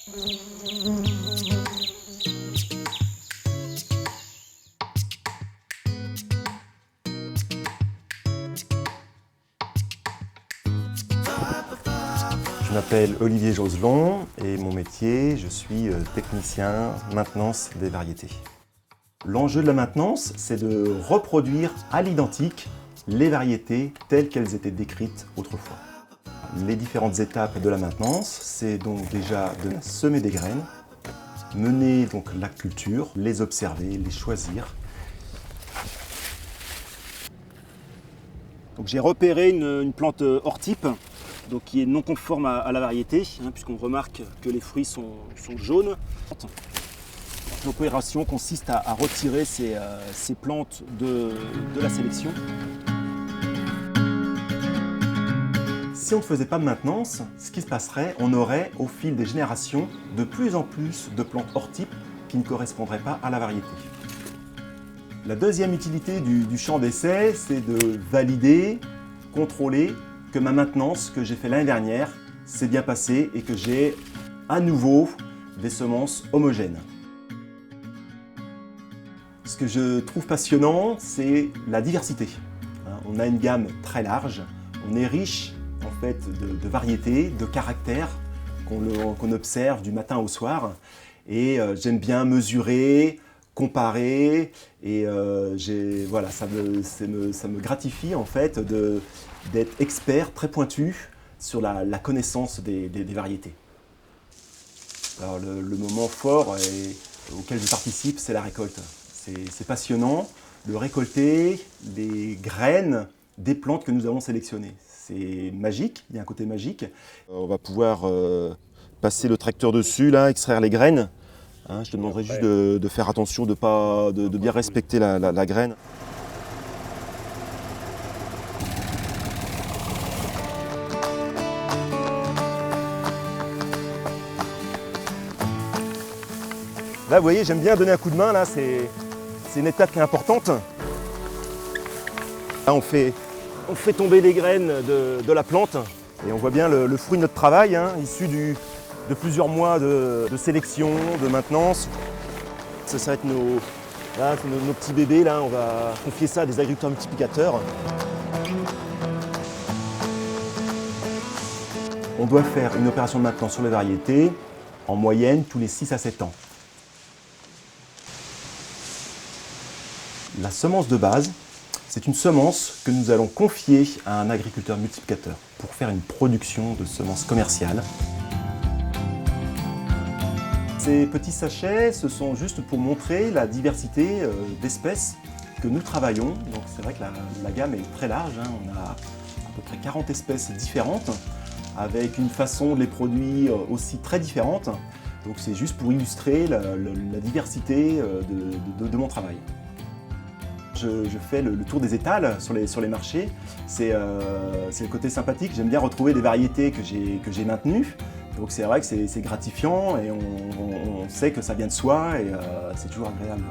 Je m'appelle Olivier Joselon et mon métier, je suis technicien maintenance des variétés. L'enjeu de la maintenance, c'est de reproduire à l'identique les variétés telles qu'elles étaient décrites autrefois. Les différentes étapes de la maintenance, c'est donc déjà de semer des graines, mener donc la culture, les observer, les choisir. Donc j'ai repéré une plante hors type, donc qui est non conforme à la variété, puisqu'on remarque que les fruits sont jaunes. L'opération consiste à retirer ces plantes de la sélection. Si on ne faisait pas de maintenance, ce qui se passerait, on aurait au fil des générations de plus en plus de plantes hors type qui ne correspondraient pas à la variété. La deuxième utilité du champ d'essai, c'est de valider, contrôler que ma maintenance que j'ai fait l'année dernière s'est bien passée et que j'ai à nouveau des semences homogènes. Ce que je trouve passionnant, c'est la diversité. On a une gamme très large, on est riche en fait de variétés, de caractères qu'on observe du matin au soir. Et j'aime bien mesurer, comparer, et voilà, ça me gratifie en fait d'être expert très pointu sur la connaissance des variétés. Alors le moment fort auquel je participe, c'est la récolte. C'est passionnant de récolter les graines des plantes que nous avons sélectionnées. C'est magique, il y a un côté magique. On va pouvoir passer le tracteur dessus, là, extraire les graines. Je te demanderai juste de faire attention, de bien respecter la graine. Là, vous voyez, j'aime bien donner un coup de main, là, c'est une étape qui est importante. Là, on fait tomber les graines de la plante et on voit bien le fruit de notre travail, issu de plusieurs mois de sélection, de maintenance. Ça va être nos petits bébés, là, on va confier ça à des agriculteurs multiplicateurs. On doit faire une opération de maintenance sur les variétés en moyenne tous les 6 à 7 ans. La semence de base, c'est une semence que nous allons confier à un agriculteur multiplicateur pour faire une production de semences commerciales. Ces petits sachets, ce sont juste pour montrer la diversité d'espèces que nous travaillons. Donc c'est vrai que la gamme est très large, on a à peu près 40 espèces différentes, avec une façon de les produire aussi très différente. Donc c'est juste pour illustrer la diversité de mon travail. Je fais le tour des étals sur les marchés. C'est le côté sympathique. J'aime bien retrouver des variétés que j'ai maintenues. Donc c'est vrai que c'est gratifiant et on sait que ça vient de soi et c'est toujours agréable.